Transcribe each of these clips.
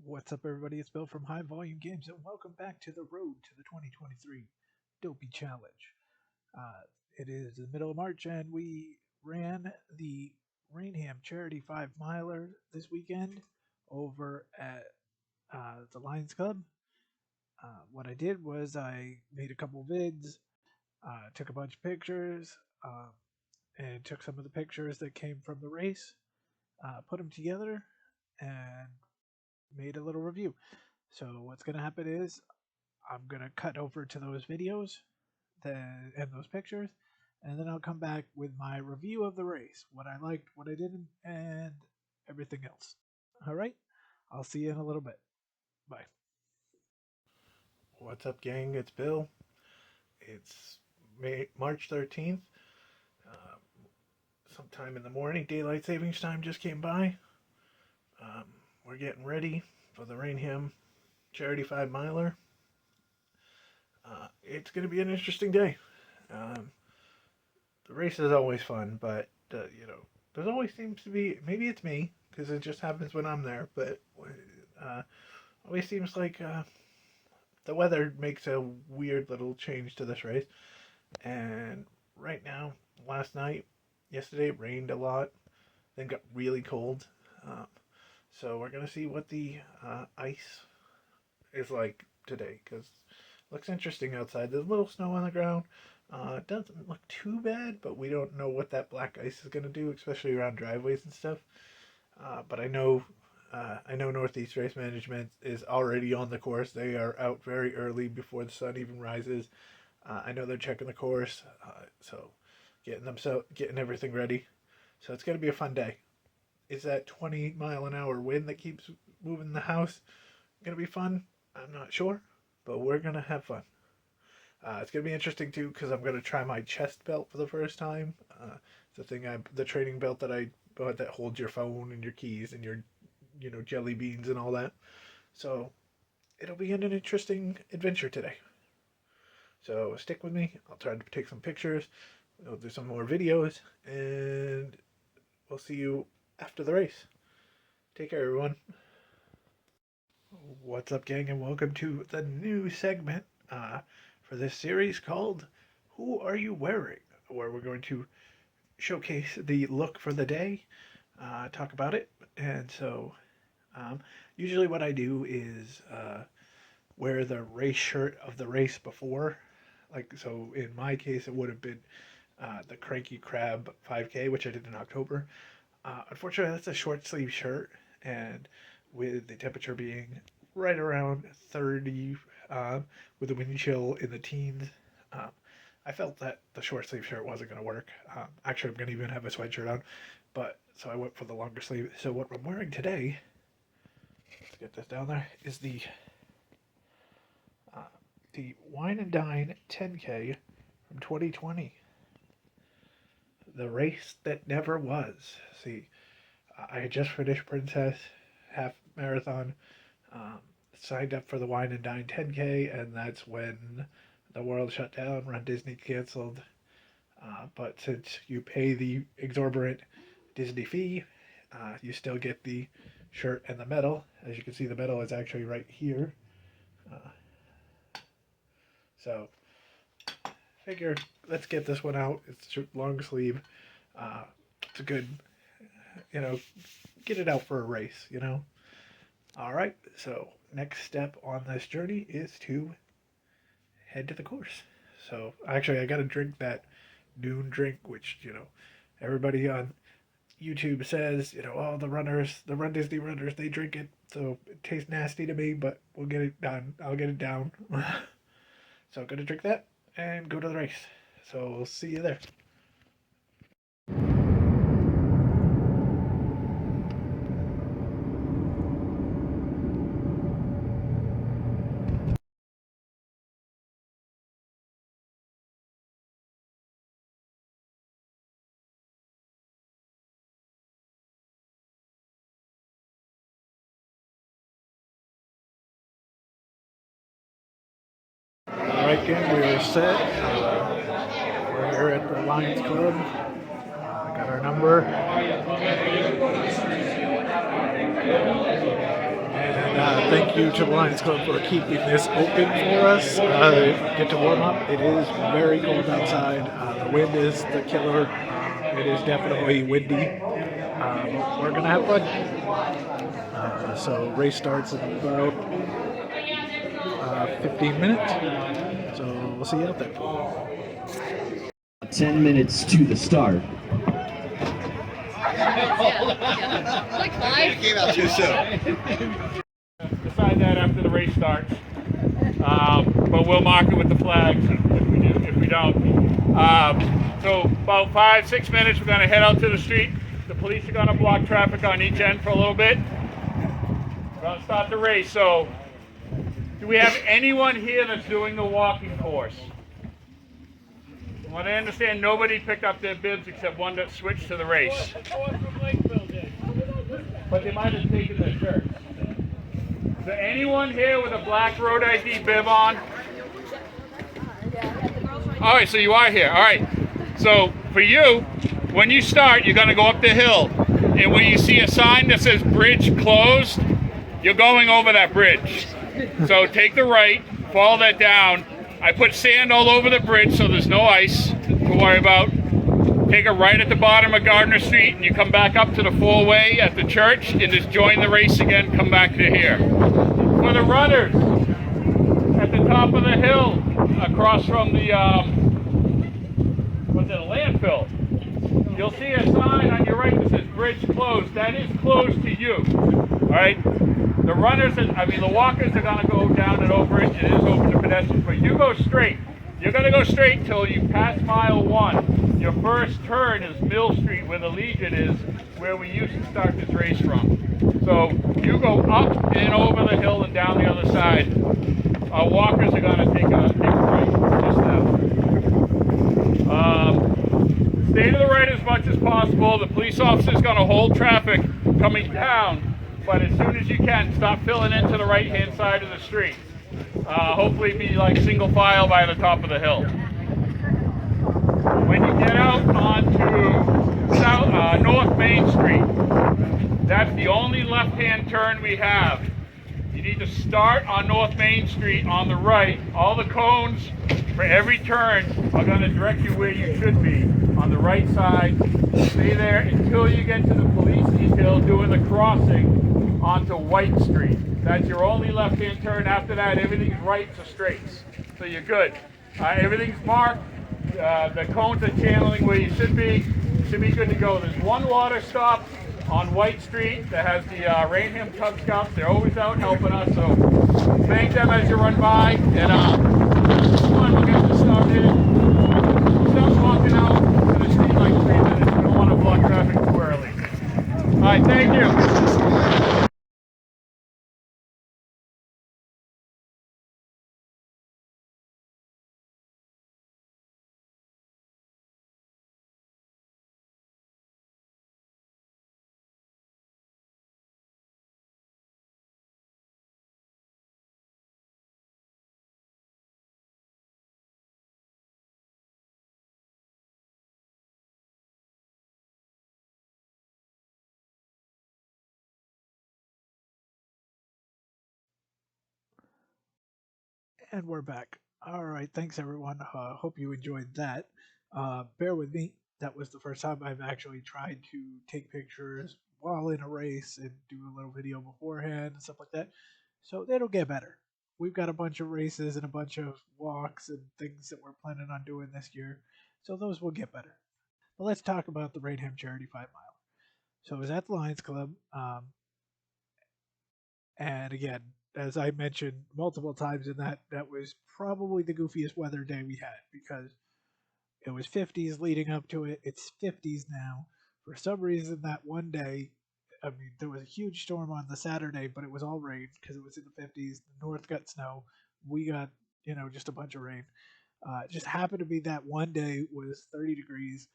What's up, everybody? It's Bill from High Volume Games, and welcome back to the road to the 2023 Dopey Challenge. It is the middle of March, and we ran the Raynham Charity 5 miler this weekend over at the Lions Club. What I did was I made a couple vids, took a bunch of pictures, and took some of the pictures that came from the race, put them together, and made a little review. So what's going to happen is I'm going to cut over to those videos and those pictures, and then I'll come back with my review of the race, what I liked, what I didn't, and everything else. All right, I'll see you in a little bit. Bye. What's up, gang? It's Bill. It's March 13th. Uh, Sometime in the morning, daylight savings time just came by. We're getting ready for the Raynham Charity 5 miler. It's going to be an interesting day. The race is always fun, but there always seems to be, maybe it's me because it just happens when I'm there, but always seems like the weather makes a weird little change to this race. And right now, yesterday it rained a lot, then got really cold. So we're gonna see what the ice is like today, because it looks interesting outside. There's a little snow on the ground. It doesn't look too bad, but we don't know what that black ice is gonna do, especially around driveways and stuff. But I know Northeast Race Management is already on the course. They are out very early before the sun even rises. I know they're checking the course, so getting everything ready. So it's gonna be a fun day. Is that 20-mile-an-hour wind that keeps moving the house gonna be fun? I'm not sure, but we're gonna have fun. It's gonna be interesting too because I'm gonna try my chest belt for the first time. The training belt that I bought that holds your phone and your keys and your jelly beans and all that. So it'll be an interesting adventure today. So stick with me. I'll try to take some pictures. We'll do some more videos, and we'll see you after the race. Take care, everyone. What's up, gang, and welcome to the new segment for this series called Who Are You Wearing? Where we're going to showcase the look for the day, talk about it. And so usually what I do is wear the race shirt of the race before. Like, so in my case, it would have been the Cranky Crab 5K, which I did in October. Unfortunately, that's a short sleeve shirt, and with the temperature being right around 30, with the wind chill in the teens, I felt that the short sleeve shirt wasn't going to work. Actually, I'm going to even have a sweatshirt on, but so I went for the longer sleeve. So what I'm wearing today, let's get this down there, is the Wine and Dine 10K from 2020. The race that never was. See, I had just finished Princess half marathon, signed up for the Wine and Dine 10K, and that's when the world shut down, Run Disney canceled. But since you pay the exorbitant Disney fee, you still get the shirt and the medal. As you can see, the medal is actually right here. So, figure, let's get this one out. It's long sleeve. It's a good, get it out for a race, All right, so next step on this journey is to head to the course. So, actually, I got to drink that noon drink, which, everybody on YouTube says, oh, the Run Disney runners, they drink it. So, it tastes nasty to me, but we'll get it done. I'll get it down. So I'm going to drink that and go to the race. So we'll see you there. All right, gang, we are set. We're here at the Lions Club. Got our number. And thank you to the Lions Club for keeping this open for us. Get to warm up. It is very cold outside. The wind is the killer. It is definitely windy, but we're gonna have fun. So race starts in about 15 minutes. So we'll see you out there. 10 minutes to the start. Like 5? Came out too soon. Decide that after the race starts. But we'll mark it with the flags if we don't. So about 5-6 minutes, we're going to head out to the street. The police are going to block traffic on each end for a little bit. We're going to start the race. So do we have anyone here that's doing the walking course? Well, I understand nobody picked up their bibs except one that switched to the race. But they might have taken their shirts. Is there anyone here with a black road ID bib on? All right, so you are here. All right. So for you, when you start, you're going to go up the hill. And when you see a sign that says bridge closed, you're going over that bridge. So take the right, follow that down. I put sand all over the bridge so there's no ice to worry about. Take a right at the bottom of Gardner Street and you come back up to the four-way at the church and just join the race again, come back to here. For the runners, at the top of the hill, across from the, what's it, a landfill, you'll see a sign on your right that says bridge closed. That is closed to you, all right? The runners, the walkers are going to go down and over it. It is open to pedestrians, but you go straight. You're going to go straight until you pass mile 1. Your first turn is Mill Street, where the Legion is, where we used to start this race from. So you go up and over the hill and down the other side. Our walkers are going to take a right just now. Stay to the right as much as possible. The police officer is going to hold traffic coming down. But as soon as you can, stop filling into the right-hand side of the street. Hopefully be like single file by the top of the hill. When you get out onto North Main Street, that's the only left-hand turn we have. You need to start on North Main Street on the right. All the cones for every turn are going to direct you where you should be, on the right side. Stay there until you get to the police detail doing the crossing onto White Street. That's your only left-hand turn. After that, everything's right to straights. So you're good. Everything's marked. The cones are channeling where you should be. You should be good to go. There's one water stop on White Street that has the Raynham Cub Scouts. They're always out helping us, so thank them as you run by. And come on, we'll get this started. Stop walking out to the street like 3 minutes. We don't want to block traffic too early. All right, thank you. And we're back. All right, thanks everyone. Hope you enjoyed that. Bear with me. That was the first time I've actually tried to take pictures while in a race and do a little video beforehand and stuff like that. So it'll get better. We've got a bunch of races and a bunch of walks and things that we're planning on doing this year. So those will get better. But let's talk about the Raynham Charity 5 Mile. So it was at the Lions Club. And again, as I mentioned multiple times in that was probably the goofiest weather day we had because it was 50s leading up to it. It's 50s now. For some reason, that one day, I mean, there was a huge storm on the Saturday, but it was all rain because it was in the 50s. The north got snow. We got, just a bunch of rain. It just happened to be that one day was 30 degrees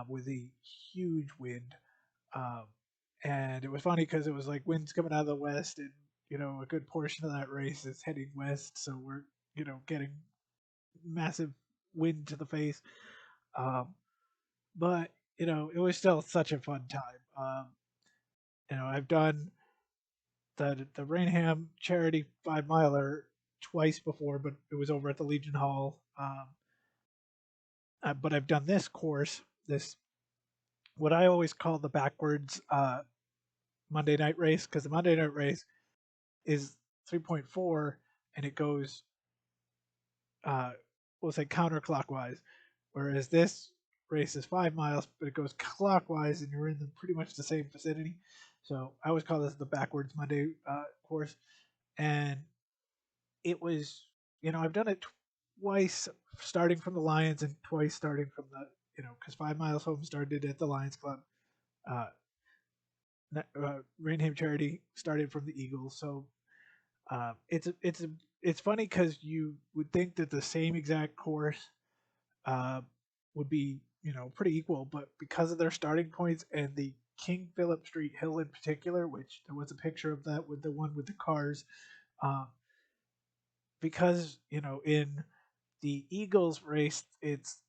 with a huge wind. Um, and it was funny because it was like winds coming out of the west, and a good portion of that race is heading west, so we're getting massive wind to the face. Um, but it was still such a fun time. I've done the Raynham Charity 5 miler twice before, but it was over at the Legion Hall. But I've done this course, this what I always call the backwards Monday night race, because the Monday night race is 3.4 and it goes, we'll say counterclockwise, whereas this race is 5 miles, but it goes clockwise and you're in pretty much the same vicinity. So I always call this the backwards Monday course. And it was, I've done it twice starting from the Lions and twice starting from the, because 5 miles home started at the Lions Club. Uh, Raynham Charity started from the Eagles. So it's funny because you would think that the same exact course uh, would be pretty equal, but because of their starting points and the King Philip Street Hill in particular, which there was a picture of that with the one with the cars, um, because in the Eagles race it's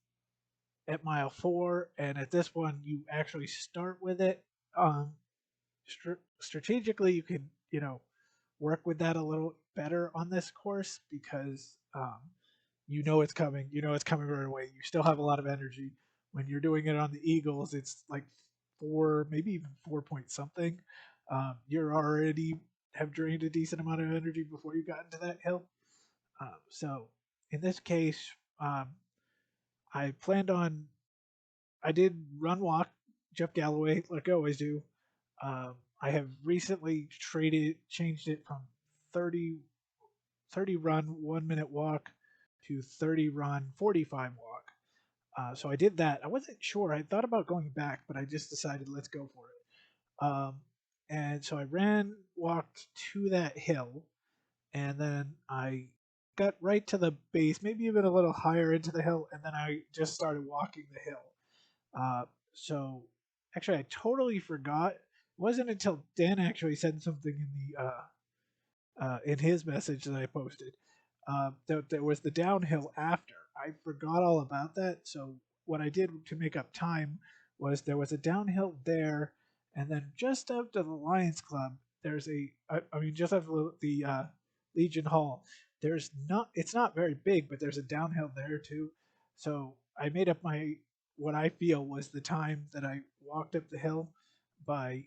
at mile 4, and at this one you actually start with it. Um, Strategically, you can work with that a little better on this course because it's coming. It's coming right away. You still have a lot of energy. When you're doing it on the Eagles, it's like 4, maybe even 4 point something. You're already have drained a decent amount of energy before you got into that hill. So in this case, um, I planned on. I did run walk Jeff Galloway like I always do. I have recently changed it from 30 30 run 1 minute walk to 30 run 45 walk. So I did that. I wasn't sure. I thought about going back, but I just decided let's go for it. And so I walked to that hill, and then I got right to the base, maybe even a little higher into the hill, and then I just started walking the hill. So actually, I totally forgot. It wasn't until Dan actually said something in his message that I posted that there was the downhill after. I forgot all about that. So what I did to make up time was there was a downhill there, and then just after the Lions Club, there's I mean, just after the Legion Hall, there's not. It's not very big, but there's a downhill there too. So I made up what I feel was the time that I walked up the hill by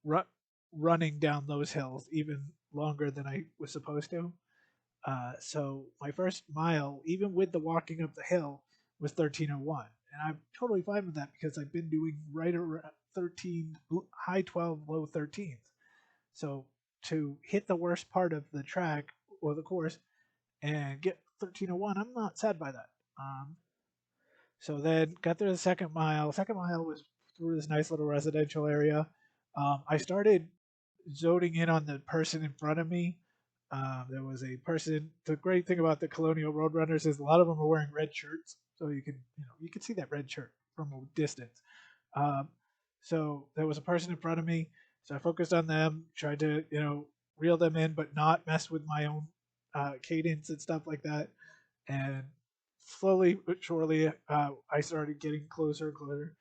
ru- running down those hills even longer than I was supposed to. So my first mile, even with the walking up the hill, was 13:01, and I'm totally fine with that because I've been doing right around 13, high 12, low 13s. So to hit the worst part of the track or the course and get 13:01, I'm not sad by that. So then got through the second mile. Second mile was through this nice little residential area. I started zoning in on the person in front of me. There was a person. The great thing about the Colonial Roadrunners is a lot of them are wearing red shirts, so you can see that red shirt from a distance. Um, so there was a person in front of me, so I focused on them, tried to reel them in, but not mess with my own cadence and stuff like that. And slowly but surely, I started getting closer and closer.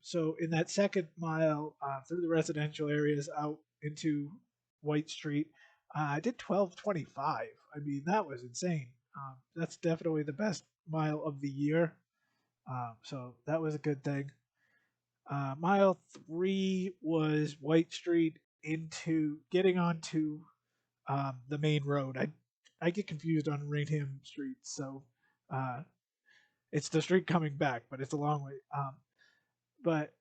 So in that second mile through the residential areas out into White Street, I did 12:25. I mean, that was insane. That's definitely the best mile of the year. So that was a good thing. Mile 3 was White Street into getting onto the main road. I get confused on Raynham Street, so uh, it's the street coming back, but it's a long way. But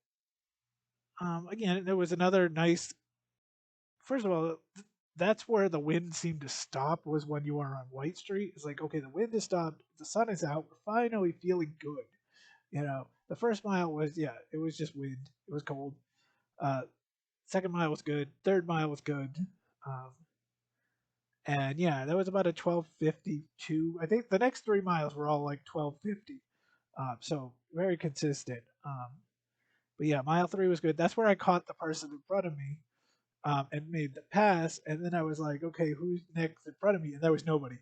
again, there was another nice. First of all, that's where the wind seemed to stop. Was when you are on White Street. It's like, okay, the wind has stopped. The sun is out. We're finally feeling good. The first mile was, yeah, it was just wind. It was cold. Uh, Second mile was good. Third mile was good. Um, and yeah, that was about a 12:52. I think the next 3 miles were all like 12:50. So very consistent. But yeah, mile 3 was good. That's where I caught the person in front of me and made the pass. And then I was like, okay, who's next in front of me? And there was nobody.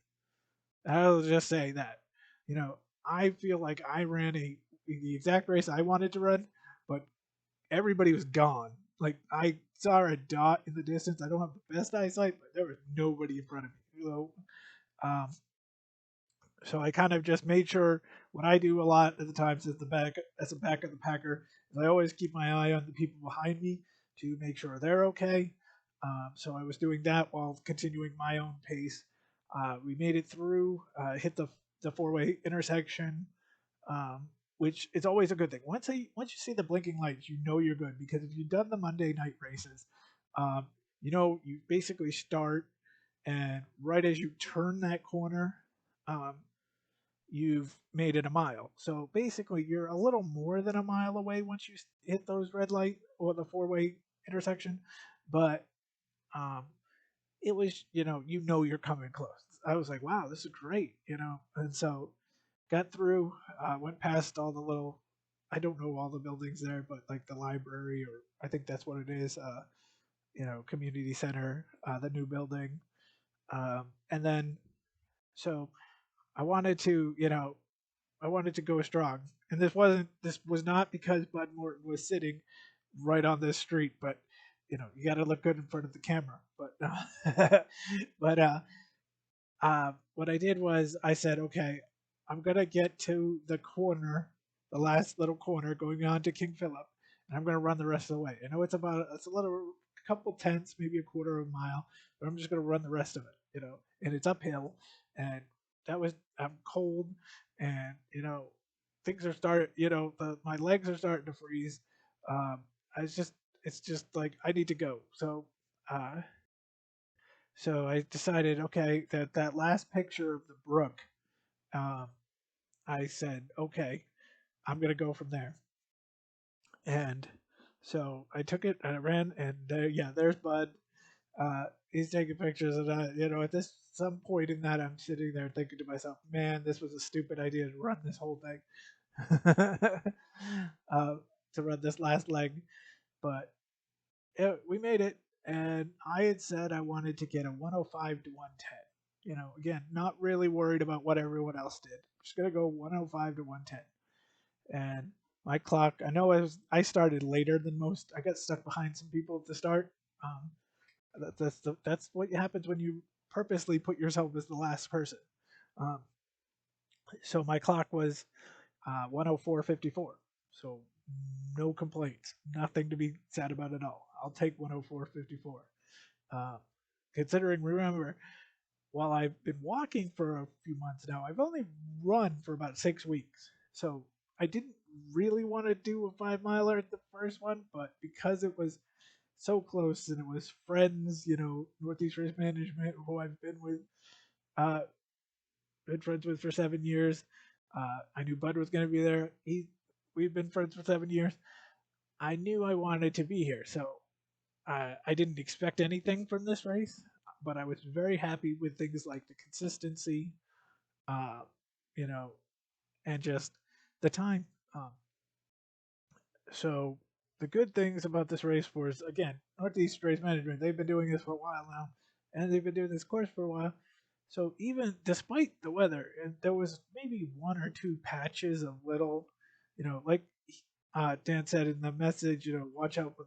I'll just say that. I feel like I ran the exact race I wanted to run, but everybody was gone. Like I saw a dot in the distance. I don't have the best eyesight, but there was nobody in front of me. Um, so I kind of just made sure what I do a lot of the times as the back of the packer is I always keep my eye on the people behind me to make sure they're okay. So I was doing that while continuing my own pace. We made it through, hit the four-way intersection, um, which is always a good thing. Once you see the blinking lights, you know you're good because if you've done the Monday night races, um, you basically start and right as you turn that corner, um, you've made it a mile. So basically, you're a little more than a mile away once you hit those red light or the four-way intersection, but um, it was you're coming close. I was like, wow, this is great, and so got through, went past all the little, I don't know all the buildings there, but like the library, or I think that's what it is, community center, the new building, and then so I wanted to, I wanted to go strong, and this was not because Bud Morton was sitting right on this street, but you got to look good in front of the camera, but but what I did was I said, okay, I'm gonna get to the corner, the last little corner going on to King Philip, and I'm gonna run the rest of the way. I know it's a little a couple tenths, maybe a quarter of a mile, but I'm just gonna run the rest of it, and it's uphill, and I'm cold, and things are my legs are starting to freeze. Um, it's just like I need to go. Uh, so I decided, okay, that last picture of the brook, um, I said, okay, I'm gonna go from there. And so I took it and I ran, and yeah, there's Bud. He's taking pictures, and at this some point in that, I'm sitting there thinking to myself, man, this was a stupid idea to run this whole thing, uh, to run this last leg, but we made it, and I had said I wanted to get a 105 to 110. Again, not really worried about what everyone else did. Just gonna go 105 to 110. And my clock, I know I started later than most. I got stuck behind some people at the start. Um, that's what happens when you purposely put yourself as the last person. Um, so my clock was 104.54. So no complaints, nothing to be sad about at all. I'll take 104.54. Uh, considering, remember, while I've been walking for a few months now, I've only run for about 6 weeks. So I didn't really want to do a 5 miler at the first one, but because it was so close and it was friends, Northeast Race Management, who I've uh, been friends with for 7 years. I knew Bud was going to be there. We've been friends for 7 years. I knew I wanted to be here, so I didn't expect anything from this race, but I was very happy with things like the consistency, uh, you know, and just the time. So the good things about this race was, again, Northeast Race Management. They've been doing this for a while now, and they've been doing this course for a while. So even despite the weather, and there was maybe one or two patches of little, like Dan said in the message, watch out for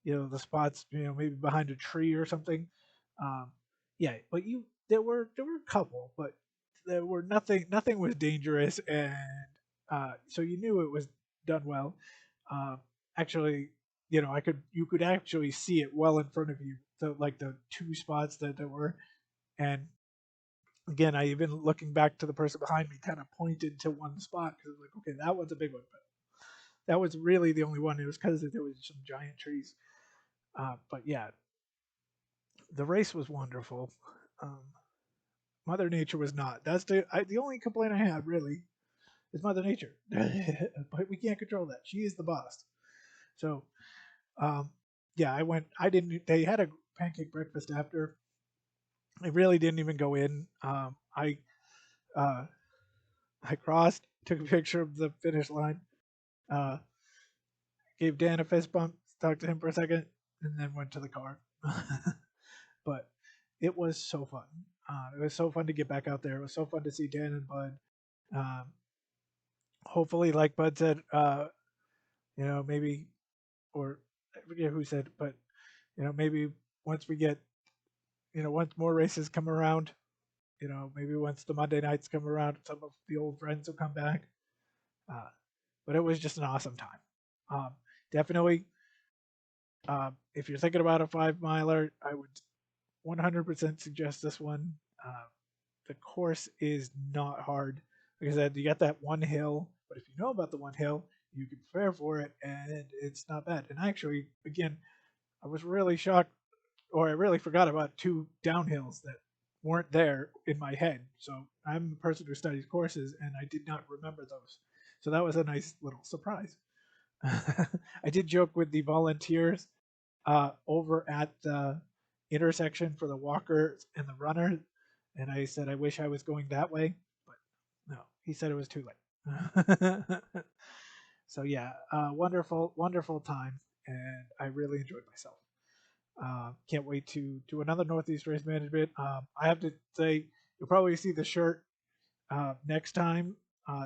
the spots, maybe behind a tree or something. Um, yeah, but there were a couple, but there were nothing was dangerous, and so you knew it was done well. Um, actually, you could actually see it well in front of you, like the two spots that there were, and again, I even looking back to the person behind me, kind of pointed to one spot because I was like, okay, that one's a big one, but that was really the only one. It was because there was some giant trees. But yeah, the race was wonderful. Um, Mother Nature was not. That's the only complaint I have really is Mother Nature, but we can't control that. She is the boss. So um, yeah, I went. I didn't. They had a pancake breakfast after. I really didn't even go in. Uh, I crossed, took a picture of the finish line, uh, gave Dan a fist bump, talked to him for a second, and then went to the car. But it was so fun. It was so fun to get back out there. It was so fun to see Dan and Bud. Um, hopefully, like Bud said, maybe or forget who said, but maybe once we get, once more races come around, maybe once the Monday nights come around, some of the old friends will come back. Uh, but it was just an awesome time. Definitely, if you're thinking about a 5 miler, I would 100% suggest this one. The course is not hard. Like I said, you got that one hill, but if you know about the one hill, you can prepare for it, and it's not bad. And actually, again, I was really shocked, or I really forgot about two downhills that weren't there in my head. So I'm a person who studies courses, and I did not remember those. So that was a nice little surprise. I did joke with the volunteers over at the intersection for the walkers and the runners, and I said I wish I was going that way, but no, he said it was too late. So yeah, wonderful, wonderful time, and I really enjoyed myself. Can't wait to do another Northeast Race Management. I have to say, you'll probably see the shirt next time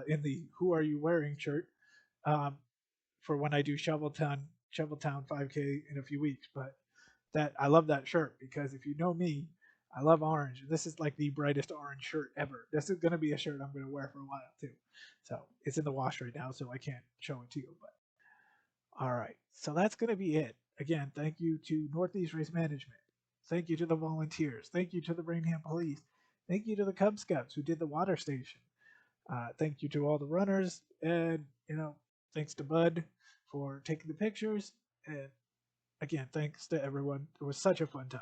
in the "Who Are You Wearing" shirt um, for when I do Shoveltown 5K in a few weeks. But that I love that shirt because if you know me, I love orange. This is like the brightest orange shirt ever. This is going to be a shirt I'm going to wear for a while too. So it's in the wash right now, so I can't show it to you. But all right, so that's going to be it. Again, thank you to Northeast Race Management. Thank you to the volunteers. Thank you to the Raynham Police. Thank you to the Cub Scouts who did the water station. Thank you to all the runners, and thanks to Bud for taking the pictures. And again, thanks to everyone. It was such a fun time.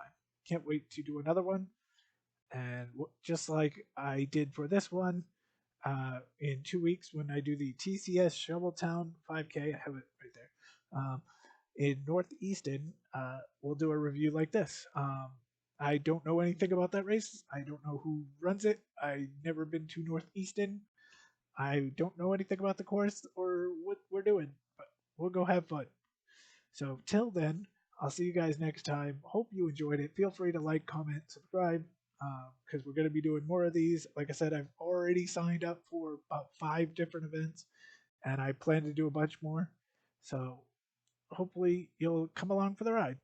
Can't wait to do another one. And just like I did for this one, in 2 weeks when I do the TCS Shoveltown 5K, I have it right there. In Northeastern, we'll do a review like this. I don't know anything about that race. I don't know who runs it. I've never been to Northeastern. I don't know anything about the course or what we're doing, but we'll go have fun. So till then, I'll see you guys next time. Hope you enjoyed it. Feel free to like, comment, subscribe, because we're going to be doing more of these. Like I said, I've already signed up for about 5 different events, and I plan to do a bunch more. So hopefully you'll come along for the ride.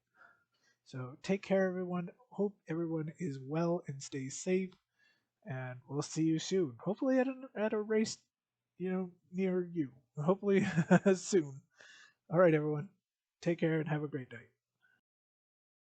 So take care, everyone. Hope everyone is well and stays safe, and we'll see you soon. Hopefully at a race, near you. Hopefully soon. All right, everyone. Take care and have a great night.